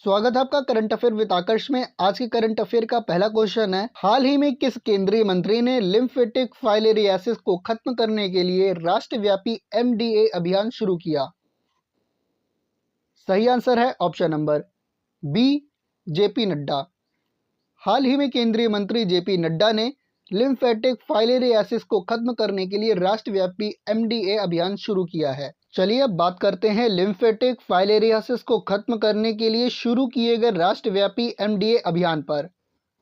स्वागत है आपका करंट अफेयर विद आकर्ष में। आज के करंट अफेयर का पहला क्वेश्चन है, हाल ही में किस केंद्रीय मंत्री ने लिम्फेटिक फाइलेरियासिस को खत्म करने के लिए राष्ट्रव्यापी एमडीए अभियान शुरू किया? सही आंसर है option number B, JP Nadda. हाल ही में केंद्रीय मंत्री जेपी नड्डा ने लिम्फेटिक फाइलेरियासिस को खत्म करने के लिए राष्ट्रव्यापी एमडीए अभियान शुरू किया है। चलिए अब बात करते हैं लिम्फेटिक फाइलेरियासिस को खत्म करने के लिए शुरू किए गए राष्ट्रव्यापी एमडीए अभियान पर।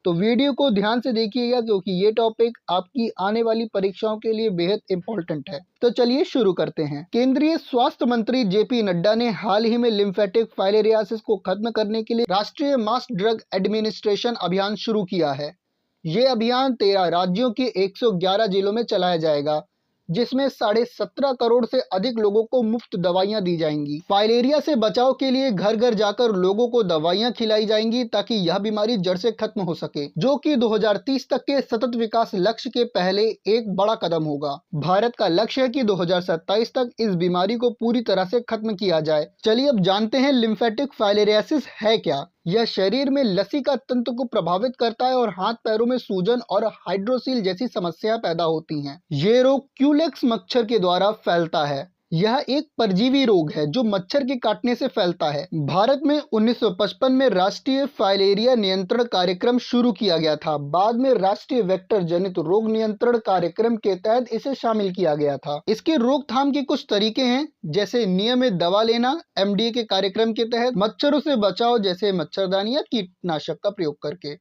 तो वीडियो को ध्यान से देखिएगा क्योंकि ये टॉपिक आपकी आने वाली परीक्षाओं के लिए बेहद इंपॉर्टेंट है। तो चलिए शुरू करते हैं। केंद्रीय स्वास्थ्य मंत्री जेपी नड्डा ने हाल ही में लिम्फेटिक फाइलेरियासिस को खत्म करने के लिए राष्ट्रीय मास ड्रग एडमिनिस्ट्रेशन अभियान शुरू किया है। ये अभियान 13 राज्यों के 111 जिलों में चलाया जाएगा, जिसमें 17.5 करोड़ से अधिक लोगों को मुफ्त दवाइयां दी जाएंगी। फाइलेरिया से बचाव के लिए घर घर जाकर लोगों को दवाइयां खिलाई जाएंगी ताकि यह बीमारी जड़ से खत्म हो सके, जो कि 2030 तक के सतत विकास लक्ष्य के पहले एक बड़ा कदम होगा। भारत का लक्ष्य है कि 2027 तक इस बीमारी को पूरी तरह से खत्म किया जाए। चलिए अब जानते हैं लिम्फेटिक फाइलेरियासिस है क्या। यह शरीर में लसिका तंत्र को प्रभावित करता है और हाथ पैरों में सूजन और हाइड्रोसील जैसी समस्याएं पैदा होती हैं। ये रोग क्यूलेक्स मच्छर के द्वारा फैलता है। यह एक परजीवी रोग है जो मच्छर के काटने से फैलता है। भारत में 1955 में राष्ट्रीय फाइलेरिया नियंत्रण कार्यक्रम शुरू किया गया था। बाद में राष्ट्रीय वेक्टर जनित रोग नियंत्रण कार्यक्रम के तहत इसे शामिल किया गया था। इसके रोकथाम के कुछ तरीके हैं, जैसे नियमित दवा लेना एमडीए के कार्यक्रम के तहत, मच्छरों से बचाव जैसे मच्छरदानी या कीटनाशक का प्रयोग करके,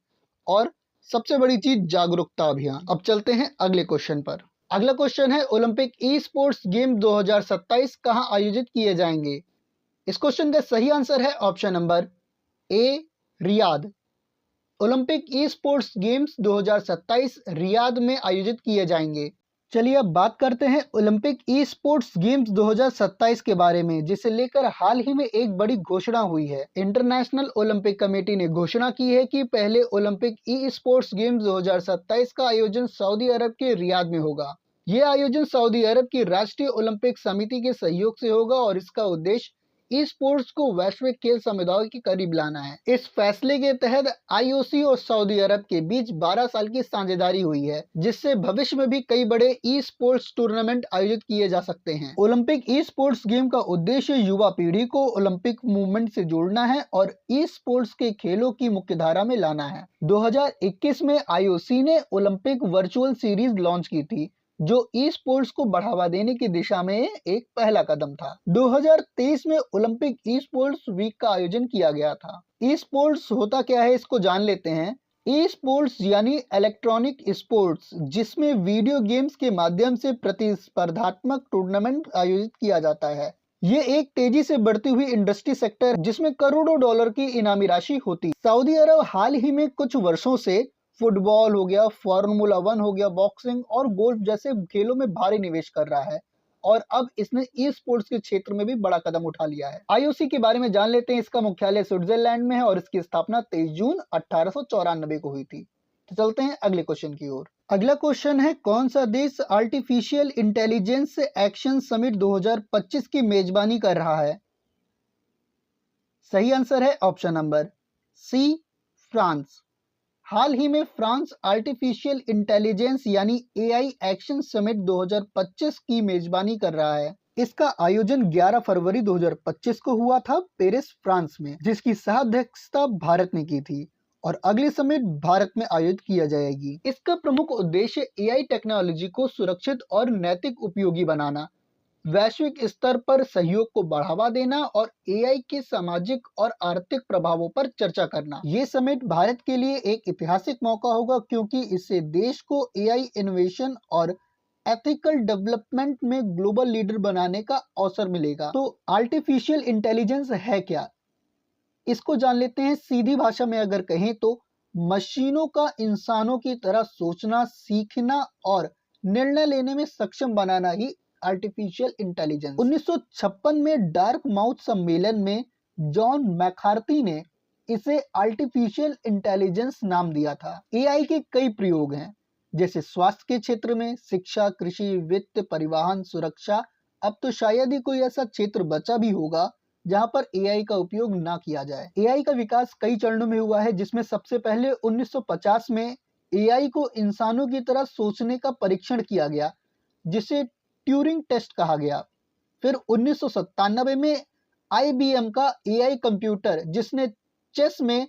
और सबसे बड़ी चीज जागरूकता अभियान। अब चलते हैं अगले क्वेश्चन पर। अगला क्वेश्चन है, ओलंपिक ई स्पोर्ट्स गेम 2027 कहां आयोजित किए जाएंगे? इस क्वेश्चन का सही आंसर है option number A, Riyadh. Olympic e sports games 2027 Riyadh में आयोजित किए जाएंगे। चलिए अब बात करते हैं ओलंपिक ई स्पोर्ट्स गेम्स 2027 के बारे में, जिसे लेकर हाल ही में एक बड़ी घोषणा हुई है। इंटरनेशनल ओलंपिक कमेटी ने घोषणा की है कि पहले ओलंपिक ई स्पोर्ट्स गेम्स 2027 का आयोजन सऊदी अरब के रियाद में होगा। ये आयोजन सऊदी अरब की राष्ट्रीय ओलंपिक समिति के सहयोग से होगा और इसका उद्देश्य ई स्पोर्ट्स को वैश्विक खेल समुदाय के करीब लाना है। इस फैसले के तहत आईओसी और सऊदी अरब के बीच 12 साल की साझेदारी हुई है, जिससे भविष्य में भी कई बड़े ई स्पोर्ट्स टूर्नामेंट आयोजित किए जा सकते हैं। ओलंपिक ई स्पोर्ट्स गेम का उद्देश्य युवा पीढ़ी को ओलंपिक मूवमेंट से जोड़ना है और ई स्पोर्ट्स के खेलों की मुख्यधारा में लाना है। 2021 में आईओसी ने ओलंपिक वर्चुअल सीरीज लॉन्च की थी, जो ई स्पोर्ट्स को बढ़ावा देने की दिशा में एक पहला कदम था। 2023 में ओलंपिक ई स्पोर्ट्स वीक का आयोजन किया गया था। ई स्पोर्ट्स होता क्या है, इसको जान लेते हैं। ई स्पोर्ट्स यानी इलेक्ट्रॉनिक स्पोर्ट्स, जिसमें वीडियो गेम्स के माध्यम से प्रतिस्पर्धात्मक टूर्नामेंट आयोजित किया जाता है। ये एक तेजी से बढ़ती हुई इंडस्ट्री सेक्टर है, जिसमें करोड़ों डॉलर की इनामी राशि होती। सऊदी अरब हाल ही में कुछ वर्षों से फुटबॉल हो गया, फार्मूला 1 हो गया, बॉक्सिंग और गोल्फ जैसे खेलों में भारी निवेश कर रहा है और अब इसने ई स्पोर्ट्स के क्षेत्र में भी बड़ा कदम उठा लिया है। आईओसी के बारे में जान लेते हैं। इसका मुख्यालय स्विट्जरलैंड में है और इसकी स्थापना 23 जून 1894 को हुई थी। तो चलते हैं अगले क्वेश्चन की ओर। अगला क्वेश्चन है, कौन सा देश आर्टिफिशियल इंटेलिजेंस एक्शन समिट 2025 की मेजबानी कर रहा है? सही आंसर है ऑप्शन नंबर सी, फ्रांस। हाल ही में फ्रांस आर्टिफिशियल इंटेलिजेंस यानी एआई एक्शन समिट 2025 की मेजबानी कर रहा है। इसका आयोजन 11 फरवरी 2025 को हुआ था पेरिस, फ्रांस में, जिसकी सह अध्यक्षता भारत ने की थी और अगली समिट भारत में आयोजित किया जाएगी। इसका प्रमुख उद्देश्य एआई टेक्नोलॉजी को सुरक्षित और नैतिक उपयोगी बनाना, वैश्विक स्तर पर सहयोग को बढ़ावा देना और एआई के सामाजिक और आर्थिक प्रभावों पर चर्चा करना। ये समिट भारत के लिए एक ऐतिहासिक मौका होगा क्योंकि इससे देश को एआई इनोवेशन और एथिकल डेवलपमेंट में ग्लोबल लीडर बनाने का अवसर मिलेगा। तो आर्टिफिशियल इंटेलिजेंस है क्या, इसको जान लेते हैं। सीधी भाषा में अगर कहें तो मशीनों का इंसानों की तरह सोचना, सीखना और निर्णय लेने में सक्षम बनाना ही आर्टिफिशियल इंटेलिजेंस। 1956 में डार्क माउथ सम्मेलन में जॉन मैकार्थी ने इसे आर्टिफिशियल इंटेलिजेंस नाम दिया था। एआई के कई प्रयोग हैं, जैसे स्वास्थ्य के क्षेत्र में, शिक्षा, कृषि, वित्त, परिवहन, सुरक्षा। अब तो शायद ही कोई ऐसा क्षेत्र बचा भी होगा जहां पर एआई का उपयोग ना किया जाए। एआई का विकास कई चरणों में हुआ है, जिसमें सबसे पहले 1950 में एआई को इंसानों की तरह सोचने का परीक्षण किया गया, जिसे ट्यूरिंग टेस्ट कहा गया। फिर 1997 में आईबीएम का एआई कंप्यूटर, जिसने चेस में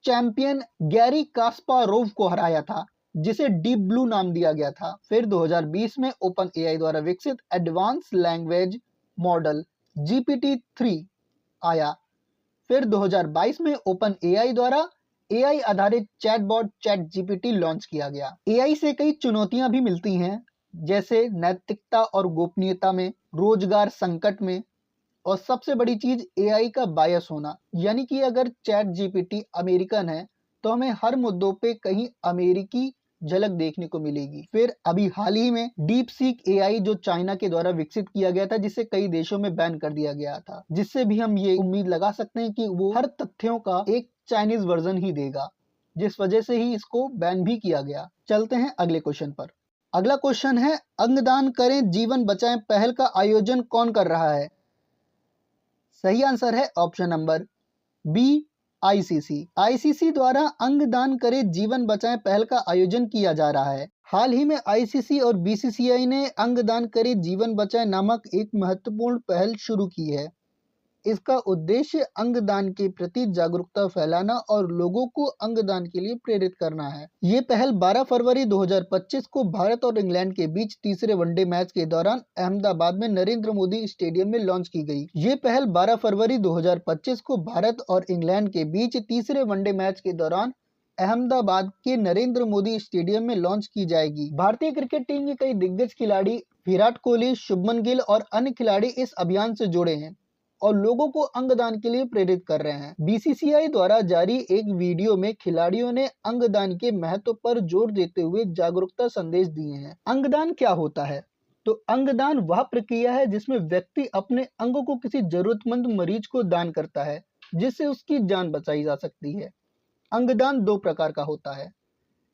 चैंपियन गैरी कास्पारोव को हराया था, जिसे डीप ब्लू नाम दिया गया था। फिर 2020 में ओपन एआई द्वारा विकसित एडवांस लैंग्वेज मॉडल GPT-3 आया। फिर 2022 में ओपन एआई द्वारा एआई आधारित चैटबॉट चैट जीपीटी लॉन्च किया गया। एआई से कई चुनौतियां भी मिलती हैं, जैसे नैतिकता और गोपनीयता में, रोजगार संकट में, और सबसे बड़ी चीज एआई का बायस होना, यानी कि अगर चैट जीपीटी अमेरिकन है तो हमें हर मुद्दों पे कहीं अमेरिकी झलक देखने को मिलेगी। फिर अभी हाल ही में डीप सीक एआई जो चाइना के द्वारा विकसित किया गया था, जिसे कई देशों में बैन कर दिया गया था, जिससे भी हम ये उम्मीद लगा सकते हैं कि वो हर तथ्यों का एक चाइनीज वर्जन ही देगा, जिस वजह से ही इसको बैन भी किया गया। चलते हैं अगले क्वेश्चन पर। अगला क्वेश्चन है, अंगदान करें जीवन बचाएं पहल का आयोजन कौन कर रहा है? सही आंसर है option number B, ICC. ICC द्वारा अंगदान करें जीवन बचाएं पहल का आयोजन किया जा रहा है। हाल ही में आईसीसी और बीसीसीआई ने अंगदान करें जीवन बचाएं नामक एक महत्वपूर्ण पहल शुरू की है। इसका उद्देश्य अंगदान के प्रति जागरूकता फैलाना और लोगों को अंगदान के लिए प्रेरित करना है। ये पहल 12 फरवरी 2025 को भारत और इंग्लैंड के बीच तीसरे वनडे मैच के दौरान अहमदाबाद में नरेंद्र मोदी स्टेडियम में लॉन्च की गई। ये पहल 12 फरवरी 2025 को भारत और इंग्लैंड के बीच तीसरे वनडे मैच के दौरान अहमदाबाद के नरेंद्र मोदी स्टेडियम में लॉन्च की जाएगी। भारतीय क्रिकेट टीम के कई दिग्गज खिलाड़ी विराट कोहली, शुभमन गिल और अन्य खिलाड़ी इस अभियान से जुड़े हैं और लोगों को अंगदान के लिए प्रेरित कर रहे हैं। बीसीसीआई द्वारा जारी एक वीडियो में खिलाड़ियों ने अंगदान के महत्व पर जोर देते हुए जागरूकता संदेश दिए हैं। अंगदान क्या होता है? तो अंगदान वह प्रक्रिया है जिसमें व्यक्ति अपने अंगों को किसी जरूरतमंद मरीज को दान करता है, जिससे उसकी जान बचाई जा सकती है। अंगदान दो प्रकार का होता है,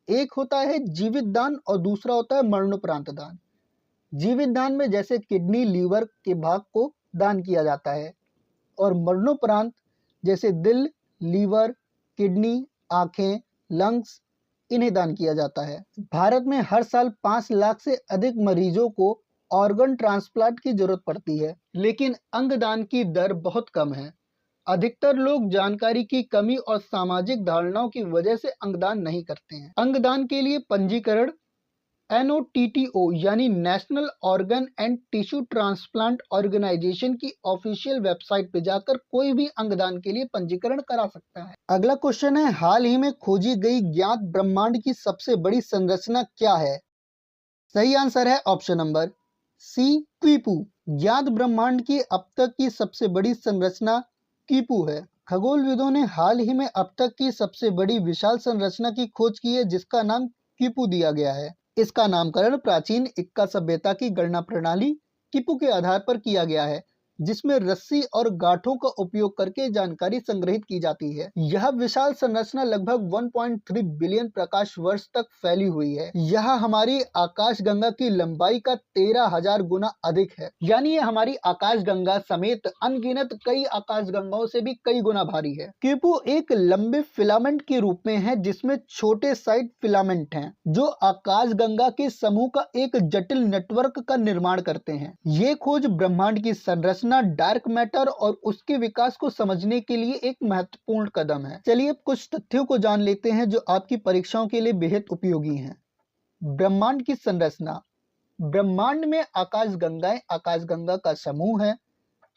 एक होता है जीवित दान और दूसरा होता है मरणोपरांत दान। जीवित दान में जैसे किडनी, लीवर के भाग को दान किया जाता है, और मरणोपरांत जैसे दिल, लीवर, किडनी, आंखें, लंग्स, इन्हें दान किया जाता है। भारत में हर साल 5 लाख से अधिक मरीजों को ऑर्गन ट्रांसप्लांट की जरूरत पड़ती है, लेकिन अंगदान की दर बहुत कम है। अधिकतर लोग जानकारी की कमी और सामाजिक धारणाओं की वजह से अंगदान नहीं करते हैं। अंगदान के लिए पंजीकरण NOTTO यानी national organ and tissue transplant organisation की ऑफिशियल वेबसाइट पे जाकर कोई भी अंगदान के लिए पंजीकरण करा सकता है। अगला क्वेश्चन है, हाल ही में खोजी गई ज्ञात ब्रह्मांड की सबसे बड़ी संरचना क्या है? सही आंसर है ऑप्शन नंबर सी, क्वीपू। ज्ञात ब्रह्मांड की अब तक की सबसे बड़ी संरचना क्वीपू है। खगोलविदों ने हाल ही में अब तक की सबसे बड़ी विशाल संरचना की खोज की है, जिसका नाम क्वीपू दिया गया है। इसका नामकरण प्राचीन इक्का सभ्यता की गणना प्रणाली कीपू के आधार पर किया गया है, जिसमें रस्सी और गांठों का उपयोग करके जानकारी संग्रहित की जाती है। यह विशाल संरचना लगभग 1.3 बिलियन प्रकाश वर्ष तक फैली हुई है। यह हमारी आकाशगंगा की लंबाई का 13,000 गुना अधिक है, यानी यह हमारी आकाशगंगा समेत अनगिनत कई आकाशगंगाओं से भी कई गुना भारी है। कीपू एक लंबे फिलामेंट के रूप में है, जिसमें छोटे साइड फिलामेंट हैं, जो आकाशगंगा के समूह का एक जटिल नेटवर्क का निर्माण करते हैं। ये खोज ब्रह्मांड की संरचना, डार्क मैटर और उसके विकास को समझने के लिए एक महत्वपूर्ण कदम है। चलिए अब कुछ तथ्यों को जान लेते हैं जो आपकी परीक्षाओं के लिए बेहद उपयोगी हैं। ब्रह्मांड की संरचना। ब्रह्मांड में आकाशगंगाएं आकाशगंगा का समूह है,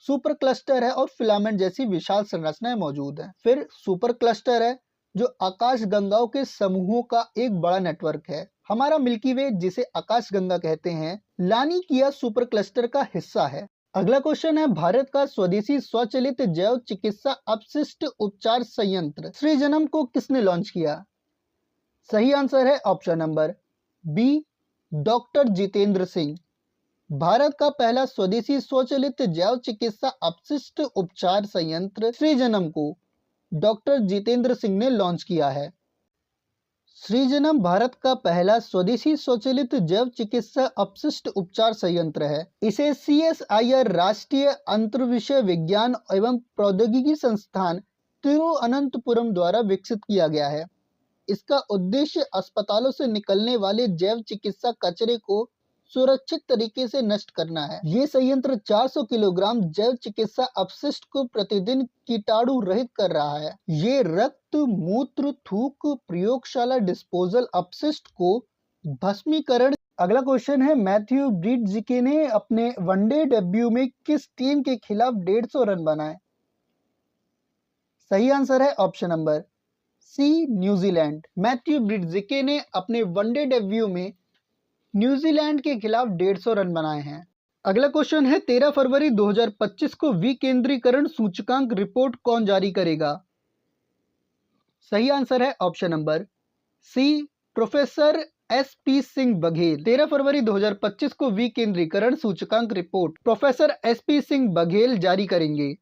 सुपर क्लस्टर है और फिलामेंट जैसी विशाल संरचनाएं मौजूद हैं। फिर सुपर क्लस्टर है, जो आकाशगंगाओं के समूहों का एक बड़ा नेटवर्क है। हमारा मिल्की वे, जिसे आकाशगंगा कहते हैं, लानिकिया सुपर क्लस्टर का हिस्सा है। अगला क्वेश्चन है, भारत का स्वदेशी स्वचालित जैव चिकित्सा अपशिष्ट उपचार संयंत्र सृजनम को किसने लॉन्च किया? सही आंसर है option number B, doctor Jitendra Singh. Bharat का पहला स्वदेशी स्वचालित जैव चिकित्सा अपशिष्ट उपचार संयंत्र सृजनम को डॉक्टर जितेंद्र सिंह ने लॉन्च किया है। सृजनम भारत का पहला स्वदेशी स्वचालित जैव चिकित्सा अपशिष्ट उपचार संयंत्र है। इसे CSIR राष्ट्रीय अंतर्विषय विज्ञान एवं प्रौद्योगिकी संस्थान तिरुवनंतपुरम द्वारा विकसित किया गया है। इसका उद्देश्य अस्पतालों से निकलने वाले जैव चिकित्सा कचरे को सुरक्षित तरीके से नष्ट करना है। ये संयंत्र 400 किलोग्राम जैव चिकित्सा अपशिष्ट को प्रतिदिन कीटाणु रहित कर रहा है। ये रक्त, मूत्र, थूक, प्रयोगशाला डिस्पोजल अपशिष्ट को भस्मीकरण। अगला क्वेश्चन है, मैथ्यू ब्रिडजिके ने अपने वनडे डेब्यू में किस टीम के खिलाफ 150 रन बनाए? सही आंसर है option number C, New Zealand. Matthew Breetzke ने अपने वनडे डेब्यू में न्यूजीलैंड के खिलाफ 150 रन बनाए हैं। अगला क्वेश्चन है, 13 फरवरी 2025 को विकेंद्रीकरण सूचकांक रिपोर्ट कौन जारी करेगा? सही आंसर है option number C, professor SP Singh Baghel. 13 फरवरी 2025 को विकेंद्रीकरण सूचकांक report professor SP Singh Baghel जारी करेंगे।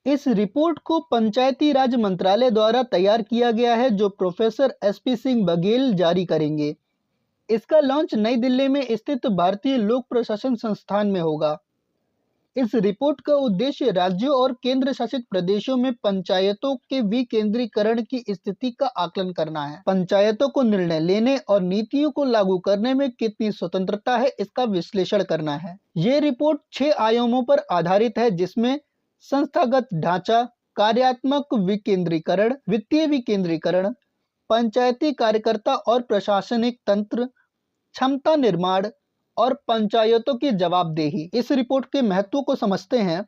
इस रिपोर्ट को पंचायती राज मंत्रालय द्वारा तैयार किया गया है, जो प्रोफेसर SP सिंह बघेल जारी करेंगे। इसका लॉन्च नई दिल्ली में स्थित भारतीय लोक प्रशासन संस्थान में होगा। इस रिपोर्ट का उद्देश्य राज्यों और केंद्र शासित प्रदेशों में पंचायतों के विकेंद्रीकरण की स्थिति का आकलन करना है। पंचायतों को निर्णय लेने और नीतियों को लागू करने में कितनी स्वतंत्रता है, इसका विश्लेषण करना है। ये रिपोर्ट 6 आयामों पर आधारित है, जिसमें संस्थागत ढांचा, कार्यात्मक विकेंद्रीकरण, वित्तीय विकेंद्रीकरण, पंचायती कार्यकर्ता और प्रशासनिक तंत्र, क्षमता निर्माण और पंचायतों की जवाबदेही। इस रिपोर्ट के महत्व को समझते हैं।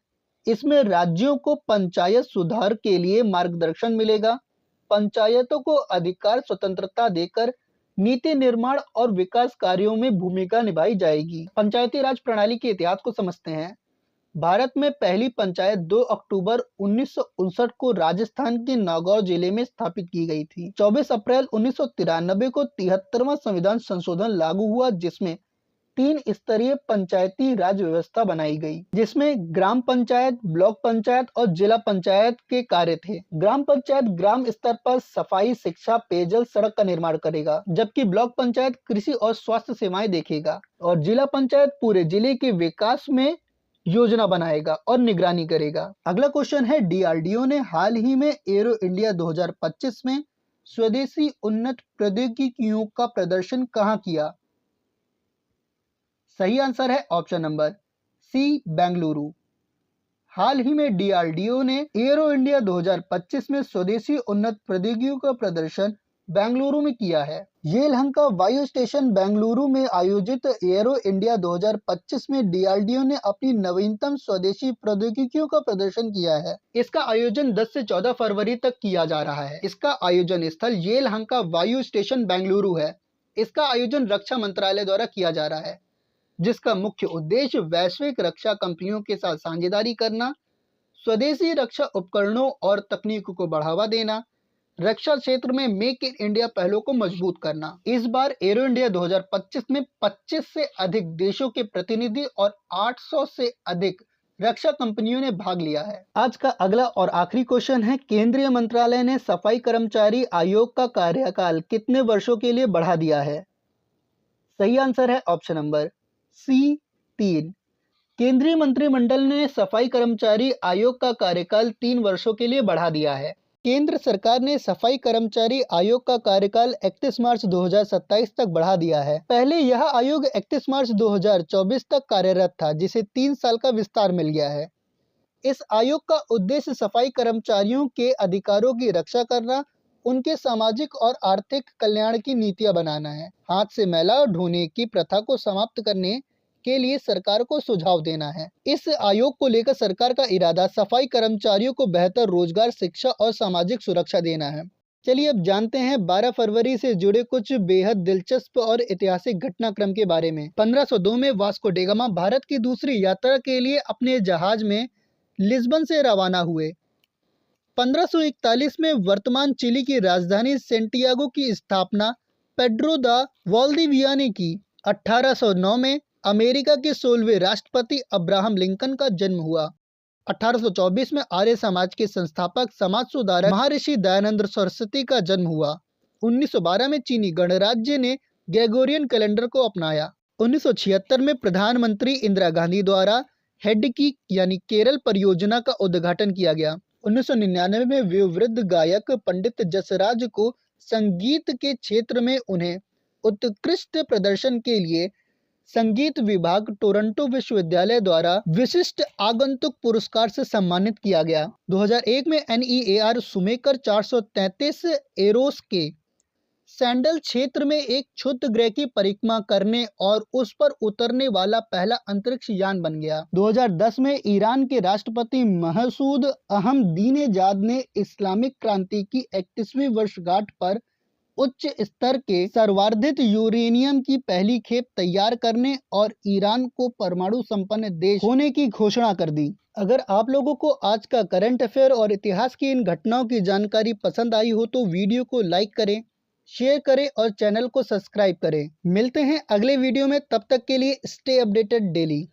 इसमें राज्यों को पंचायत सुधार के लिए मार्गदर्शन मिलेगा। पंचायतों को अधिकार स्वतंत्रता देकर नीति निर्माण और विकास कार्यों में भूमिका निभाई जाएगी। पंचायती राज प्रणाली के इतिहास को समझते हैं। भारत में पहली पंचायत 2 अक्टूबर 1959 को राजस्थान के नागौर जिले में स्थापित की गई थी। 24 अप्रैल 1993 को 73वां संविधान संशोधन लागू हुआ, जिसमें 3 स्तरीय पंचायती राज व्यवस्था बनाई गई, जिसमें ग्राम पंचायत, ब्लॉक पंचायत और जिला पंचायत के कार्य थे। ग्राम पंचायत ग्राम स्तर पर सफाई, शिक्षा, पेयजल, सड़क का निर्माण करेगा, जबकि ब्लॉक पंचायत कृषि और स्वास्थ्य सेवाएं देखेगा और जिला पंचायत पूरे जिले के विकास में योजना बनाएगा और निगरानी करेगा। अगला क्वेश्चन है, DRDO ने हाल ही में एरो इंडिया 2025 में स्वदेशी उन्नत प्रौद्योगिकियों का प्रदर्शन कहां किया? सही आंसर है ऑप्शन नंबर सी, बेंगलुरु। हाल ही में DRDO ने एरो इंडिया 2025 में स्वदेशी उन्नत प्रौद्योगिकियों का प्रदर्शन बेंगलुरु में किया है। येलहंका वायु स्टेशन बेंगलुरु में आयोजित एरो इंडिया 2025 में DRDO ने अपनी नवीनतम स्वदेशी प्रौद्योगिकियों का प्रदर्शन किया है। इसका आयोजन 10 से 14 फरवरी तक किया जा रहा है। इसका आयोजन स्थल येलहंका वायु स्टेशन बेंगलुरु है। इसका आयोजन रक्षा मंत्रालय द्वारा किया जा रहा है, जिसका मुख्य उद्देश्य वैश्विक रक्षा कंपनियों के साथ साझेदारी करना, स्वदेशी रक्षा उपकरणों और तकनीकों को बढ़ावा देना, रक्षा क्षेत्र में मेक इन इंडिया पहलों को मजबूत करना। इस बार एरो इंडिया 2025 में 25 से अधिक देशों के प्रतिनिधि और 800 से अधिक रक्षा कंपनियों ने भाग लिया है। आज का अगला और आखिरी क्वेश्चन है, केंद्रीय मंत्रालय ने सफाई कर्मचारी आयोग का कार्यकाल कितने वर्षों के लिए बढ़ा दिया है? सही आंसर है ऑप्शन नंबर सी, 3। केंद्रीय मंत्रिमंडल ने सफाई कर्मचारी आयोग का कार्यकाल 3 वर्षों के लिए बढ़ा दिया है। केंद्र सरकार ने सफाई कर्मचारी आयोग का कार्यकाल 31 मार्च 2027 तक बढ़ा दिया है। पहले यह आयोग 31 मार्च 2024 तक कार्यरत था, जिसे 3 साल का विस्तार मिल गया है। इस आयोग का उद्देश्य सफाई कर्मचारियों के अधिकारों की रक्षा करना, उनके सामाजिक और आर्थिक कल्याण की नीतियां बनाना है। हाथ से मैला ढोने की प्रथा को समाप्त करने के लिए सरकार को सुझाव देना है। इस आयोग को लेकर सरकार का इरादा सफाई कर्मचारियों को बेहतर रोजगार, शिक्षा और सामाजिक सुरक्षा देना है। चलिए अब जानते हैं 12 फरवरी से जुड़े कुछ बेहद दिलचस्प और ऐतिहासिक घटनाक्रम के बारे में। 1502 में वास्को डी गामा भारत की दूसरी यात्रा के लिए अपने जहाज में लिस्बन से रवाना हुए। 1541 में वर्तमान चिली की राजधानी सेंटियागो की स्थापना पेड्रो दा वाल्दिविया ने की। 1809 में अमेरिका के 16वें राष्ट्रपति अब्राहम लिंकन का जन्म हुआ। 1824 में आर्य समाज के संस्थापक, समाज सुधारक महर्षि दयानंद सरस्वती का जन्म हुआ। 1912 में चीनी गणराज्य ने ग्रेगोरियन कैलेंडर को अपनाया। 1976 में प्रधानमंत्री इंदिरा गांधी द्वारा हेडकी यानी केरल परियोजना का उद्घाटन किया गया। 1999 में वयोवृद्ध गायक पंडित जसराज को संगीत के क्षेत्र में उन्हें उत्कृष्ट प्रदर्शन के लिए संगीत विभाग टोरंटो विश्वविद्यालय द्वारा विशिष्ट आगंतुक पुरस्कार से सम्मानित किया गया। 2001 में NEAR सुमेकर 433 एरोस के सैंडल क्षेत्र में एक क्षुद्र ग्रह की परिक्रमा करने और उस पर उतरने वाला पहला अंतरिक्ष यान बन गया। 2010 में ईरान के राष्ट्रपति महसूद अहमदीनेजाद ने इस्लामिक क्रांति की 31वीं वर्षगांठ पर उच्च स्तर के सर्वार्जित यूरेनियम की पहली खेप तैयार करने और ईरान को परमाणु संपन्न देश होने की घोषणा कर दी। अगर आप लोगों को आज का करंट अफेयर और इतिहास की इन घटनाओं की जानकारी पसंद आई हो तो वीडियो को लाइक करें, शेयर करें और चैनल को सब्सक्राइब करें। मिलते हैं अगले वीडियो में, तब तक के लिए स्टे अपडेटेड डेली।